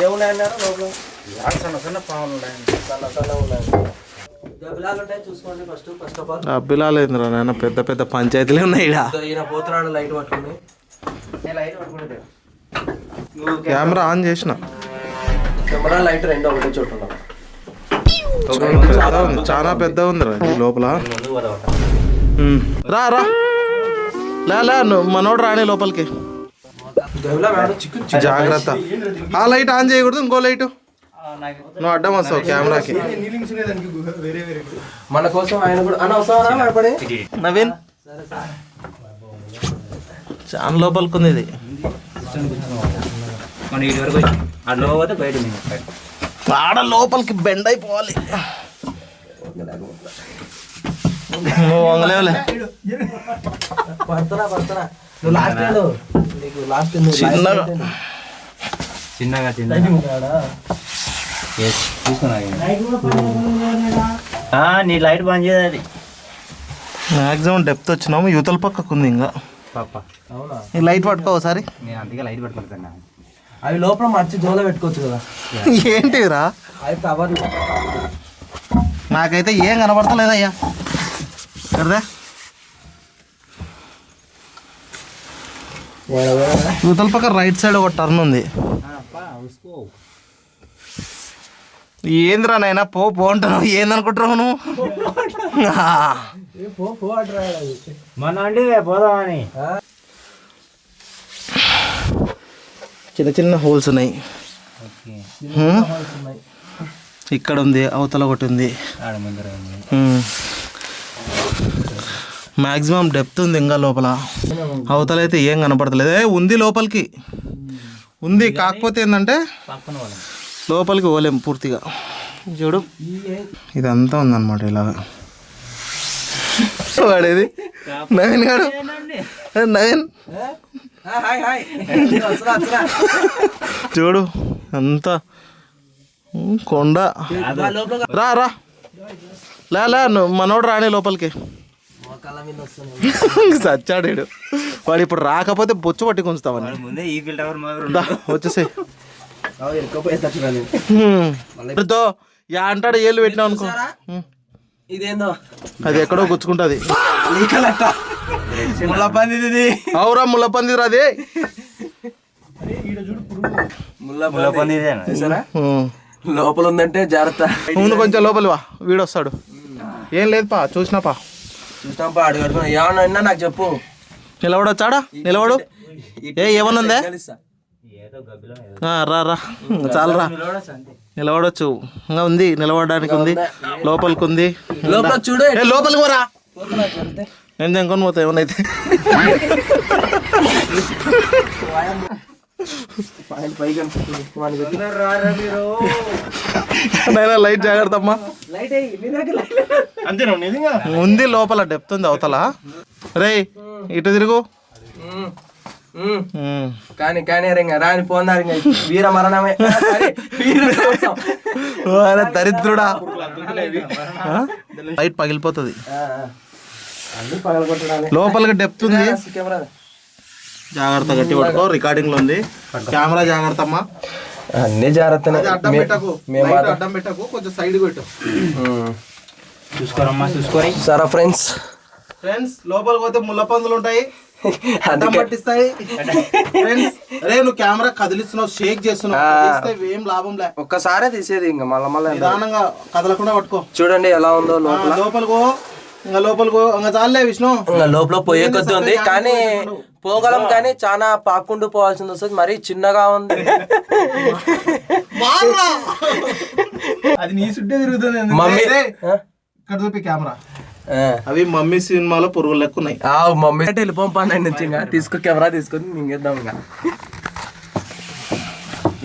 ఏమున్నాయన్నారు లోపల? సన్న సన్న పాములు ఉన్నాయండి. సన్న సన్న ఉన్నాయండి. గబ్బిలాలు ఉంటాయి చూసుకోండి. ఫస్ట్ ఆఫ్ ఆల్ గబ్బిలాలు ఏంద్రా నాన్న, పెద్ద పెద్ద పంచాయతీలు ఉన్నాయి ఇక్కడ. ఈయన పోతున్నాడు లైట్ పట్టుకుని. లైట్ పట్టుకుంటే కెమెరా ఆన్ చేసిన. కెమెరా లైట్ రెండు ఒకటే చోటు ఉన్నాం. చాలా పెద్ద ఉందిరా లోపల. రా రా లే నువ్వు మనోడు రాని లోపలికి. జాగ్రత్త. ఆ లైట్ ఆన్ చేయకూడదు, ఇంకో లైట్. నువ్వు అడ్డం వస్తావు కెమెరాకి. మన కోసం ఆయన కూడా అనవసరం పడి. నవీన్ చాలా లోపలికి ఉంది ఇది. ఆడ లోపలికి బెండ్ అయిపోవాలి. నువ్వు వంగలేవులే. పడతారా నువ్వు లాస్ట్ చిన్నగా నీ లైట్ బంద్ చేయదు. మ్యాక్సిమం డెప్త్ వచ్చినాము, యువతల పక్కకు ఉంది ఇంకా. ఈ లైట్ పట్టుకో ఒకసారి. నేను అందుకే లైట్ పట్టుకుంటున్నా. అవి లోపల మర్చి జోలో పెట్టుకోవచ్చు కదా. ఏంటిరా అవి కవర్. నాకైతే ఏం కనబడతలేదయ్యా. కదా యువతల పక్క రైట్ సైడ్ ఒక టర్న్ ఉంది. ఏంద్రా నాయనా పో అంటున్నావు, ఏందనుకుంటున్నావు నువ్వు? మన అండి పోదామని. చిన్న చిన్న హోల్స్ ఉన్నాయి. ఇక్కడ ఉంది, అవతల ఒకటి ఉంది. మ్యాక్సిమం డెప్త్ ఉంది ఇంకా లోపల. అవతల అయితే ఏం కనపడతలేదు. ఉంది లోపలికి ఉంది, కాకపోతే ఏంటంటే లోపలికి పోలేం పూర్తిగా. చూడు ఇదంతా ఉందన్నమాట ఇలాగా. వాడేది నవీన్ గారు. నవీన్ చూడు అంతా కొండ. రా రా లే నువ్వు మనోడు రాని లోపలికి. చచ్చాడు వాడు. ఇప్పుడు రాకపోతే బొచ్చు పట్టి కొంచుతావని. వచ్చేసి యా అంటాడు ఏళ్ళు పెట్టినావు అనుకో. ఇదేందో అది ఎక్కడో గుచ్చుకుంటది. ముళ్ళపంది. అవురా ముళ్ళపంది అది. ముళ్ళపంది లోపల ఉందంటే జాగ్రత్త. ముందు కొంచెం లోపలి వా, వీడొస్తాడు. ఏం లేదు పా, చూసినాపా చూసినాపా. అడుగు ఏమన్నా నాకు చెప్పు. నిలబడొచ్చాడా? నిలబడు. ఏమనుందే? రా రా చాలరా, నిలబడొచ్చు. ఇంకా ఉంది, నిలబడడానికి ఉంది. లోపలికి ఉంది. లోపల చూడు. లోపలికి పోరా. నేను తెంకొని పోతా ఏమన్నైతే. లైట్ జాగ్రత్త అమ్మా. ఉంది లోపల డెప్త్ ఉంది అవతల. రే ఇటు తిరుగు. కానీ రాని పోన్నారు. వీర మరణమే. దరిద్రుడా. లైట్ పగిలిపోతుంది. లోపలికి డెప్త్ ఉంది. జాగ్రత్త, గట్టి పట్టుకో. రికార్డింగ్ లో ఉంది. కెమెరా జాగ్రత్త అమ్మా. అన్ని జాగ్రత్త. అడ్డం పెట్టకు, కొంచెం సైడ్ పెట్టు. చూసుకోరమ్మా, చూసుకోరి. సరే ఫ్రెండ్స్ లోపలికి పోతే ముళ్ళ పందులు ఉంటాయి, అడ్డం పట్టిస్తాయి. అరే నువ్వు కెమెరా కదిలిస్తున్నావు, షేక్ చేస్తున్నావు, ఏం లాభం లే. ఒక్కసారే తీసేది. ఇంకా మళ్ళీ నిదానంగా కదలకుండా పట్టుకో. చూడండి ఎలా ఉందో లోపల. లోపలికో ఇంకా లోపలికో ఇంకా చాలే విష్ణు. లోపల పోయే కొద్ది ఉంది కానీ పోగలం, కానీ చాలా పాక్కుంటూ పోవాల్సింది వస్తుంది. మరీ చిన్నగా ఉంది. అది నీ చుట్టే తిరుగుతుంది. మమ్మీ ఇక్కడ చూపి కెమెరా. అవి మమ్మీ సినిమాలో పురుగులు లెక్క ఉన్నాయి. మమ్మీ అంటే వెళ్ళిపోండి నుంచి. ఇంకా తీసుకో, కెమెరా తీసుకొని మింగేద్దాం. ఇంకా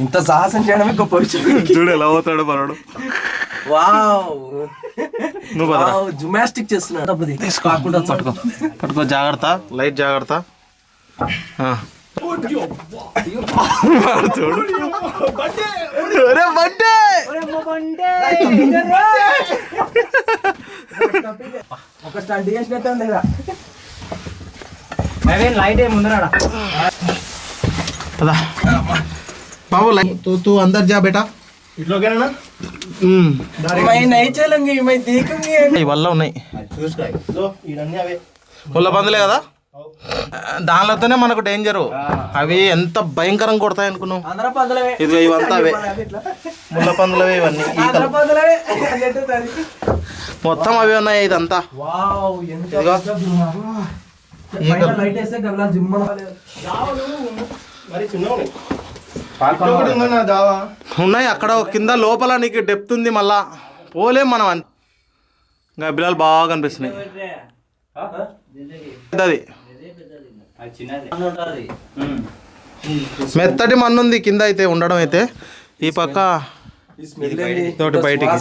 ఇంత సాహసం చేయడమే గొప్ప విషయం. చూడు ఎలా అవుతాడు మనోడు. జిమ్నాస్టిక్ చేస్తున్నాడు. పట్టుకో జాగ్రత్త, లైట్ జాగ్రత్త. చూడు ఒక స్టంట్ చేసినట్టే ఉంది కదా. లైట్ ఏమి ముందరాడా. అదా బాబు తూ అందరు జా బేటా ఇట్లోకేనా వల్ల ఉన్నాయి ఇవన్నీ అవే ముళ్ళ పందులే కదా దానిలోనే మనకు డేంజరు అవి ఎంత భయంకరంగా కొడతాయి అనుకున్నావు ఇది ఇవంతా అవే ముళ్ళ పందులవే ఇవన్నీ మొత్తం అవి ఉన్నాయి ఇదంతా ఉన్నాయి అక్కడ కింద లోపల నీకు డెప్త్ ఉంది మళ్ళా పోలేం మనం గబ్బిలాలు బాగా కనిపిస్తున్నాయి అది మెత్తటి మన్ను ఉంది కింద అయితే ఉండడం అయితే ఈ పక్క తోటి బయటికి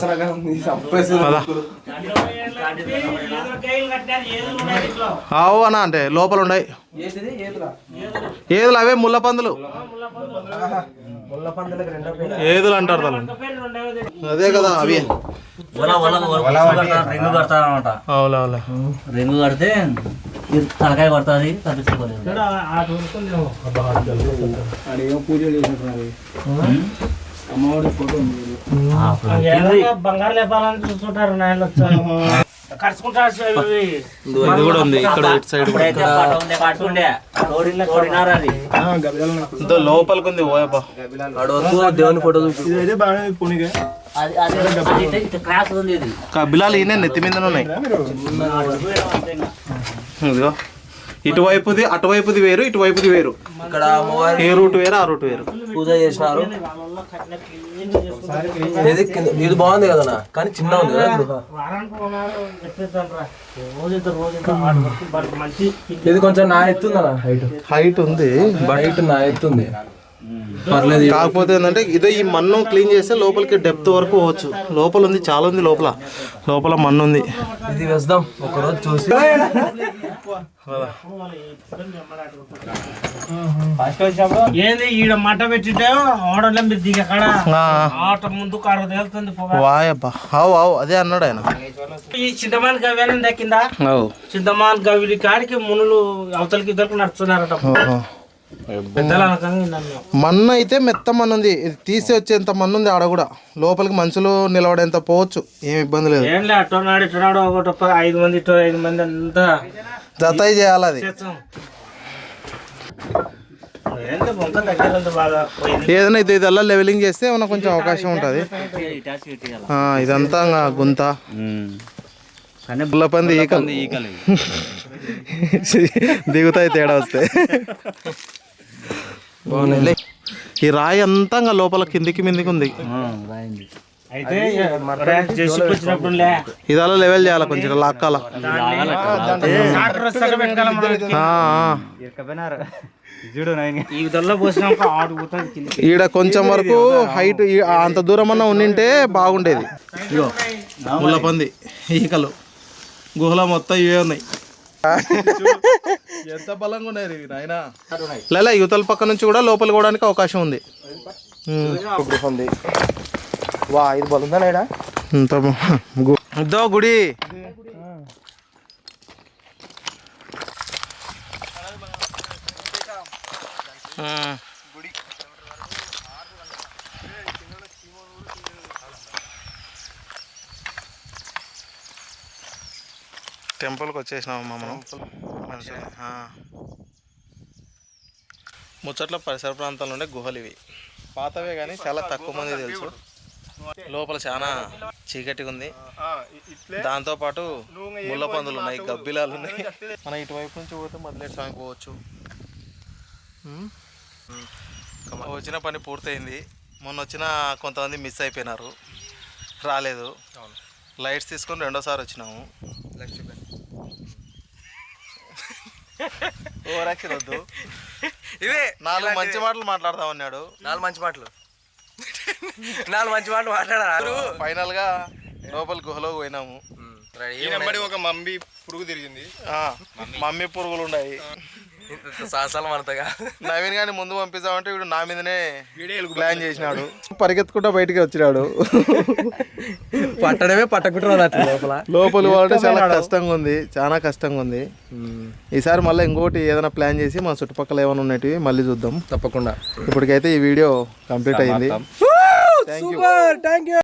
ఆవు అన్న అంటే లోపల ఉన్నాయి ఏదులు అవే ముళ్ళ పందులు ఏదులు అంటారు దాన్ని అదే కదా అవి రింగు కడితే తలకాయ పడుతుంది బంగారు లేపాలని చూస్తుంటారు ఇది కూడా ఉంది ఇక్కడ ఇటు సైడ్ లోపలికి ఉంది దేవుని ఫోటో కబిలాలు ఈయన నెత్తి మీద ఉన్నాయి ఇదిగో ఇటువైపుది అటువైపుది వేరు ఇటువైపుది వేరు ఇక్కడ ఏ రూట్ వేరు ఆ రూట్ వేరు పూజ చేసినారు ఇది బాగుంది కదా కానీ చిన్న ఉంది కదా ఇది కొంచెం నా ఎత్తుందనా హైట్ ఉంది హైట్ నా ఎత్తుంది పర్లేదు కాకపోతే ఏంటంటే ఇదే ఈ మన్ను క్లీన్ చేస్తే లోపలికి డెప్త్ వరకు పోవచ్చు లోపల ఉంది చాలా ఉంది లోపల మన్ను ఉంది ఇది వేద్దాం ఒకరోజు చూసి ఏంది ఈడ మట్ట పెట్టింటే ఓడలే మీరు దిగక్కడ ఆట ముందు కాడ తేలుతుంది వాయబ్బా అవు అదే అన్నాడు ఆయన ఈ చింతమాన్ గవ్యానంద కింద చింతమాన్ గవిలి కాడికి మునులు అవతలకి ఇద్దరు నడుస్తున్నారట మన్ను అయితే మెత్త మన్ను ఉంది ఇది తీసి వచ్చేంత మన్ను ఉంది ఆడ కూడా లోపలికి మనుషులు నిలబడేంత పోవచ్చు ఏం ఇబ్బంది లేదు ఏం లే అట్టున్నాడు ఇట్టున్నాడు ఒకటి 5 మంది 5 మంది అంతా జతాయి చేయాలి అది ఏదైనా ఇదల్లా లెవెలింగ్ చేస్తే ఏమన్నా కొంచెం అవకాశం ఉంటుంది ఇదంతా గుంత పుల్లపంది ఈకలు దిగుతాయి తేడా వస్తే ఈ రాయి అంతా లోపల కిందికి మిందికి ఉంది ఇదలా లెవెల్ చేయాలి కొంచెం లాక్కాల ఈడ కొంచెం వరకు హైట్ అంత దూరం అన్నా ఉండింటే బాగుండేది ఇగో ముళ్ళపంది ఈకలు గుహలో మొత్తం ఇవే ఉన్నాయి ఎంత బలంగా ఉన్నాయి నాయన లేదా యువతల పక్క నుంచి కూడా లోపలికి పోవడానికి అవకాశం ఉంది వా ఇది బలుందా లేడా ఇద్దో గుడి టెంపుల్కి వచ్చేసినామమ్మా మనం ముచ్చట్ల పరిసర ప్రాంతాల్లో ఉండే గుహలు ఇవి పాతవే కానీ చాలా తక్కువ మంది తెలుసు లోపల చాలా చీకటిగా ఉంది దాంతోపాటు ముళ్ళ పందులు ఉన్నాయి గబ్బిలాలు ఉన్నాయి మనం ఇటువైపు నుంచి పోతే మొదలెట్ స్వామికి పోవచ్చు వచ్చిన పని పూర్తయింది మొన్న వచ్చిన కొంతమంది మిస్ అయిపోయినారు రాలేదు లైట్స్ తీసుకొని రెండోసారి వచ్చినాము ఓవరాక్షన్ వద్దు ఇదే 4 మంచి మాటలు మాట్లాడదాం అన్నాడు 4 మంచి మాటలు మాట్లాడారు ఫైనల్ గా లోపల గుహలో పోయినాము ఒక మమ్మీ పురుగు తిరిగింది మమ్మీ పురుగులు ఉన్నాయి సాహసాలు మనతగా నవీన్ గాని ముందు పంపిస్తామంటే వీడు నా మీదనే ప్లాన్ చేసినాడు. పరిగెత్తుకుంటా బయటికి వచ్చినాడు. పట్టడమే పట్టకుంటున్నాడు లోపల వాడు చాలా కష్టంగా ఉంది, చాలా కష్టంగా ఉంది. ఈసారి మళ్ళీ ఇంకోటి ఏదైనా ప్లాన్ చేసి మన చుట్టుపక్కల ఏమైనా ఉన్నట్టు మళ్ళీ చూద్దాం తప్పకుండా. ఇప్పటికైతే ఈ వీడియో కంప్లీట్ అయింది. Thank you.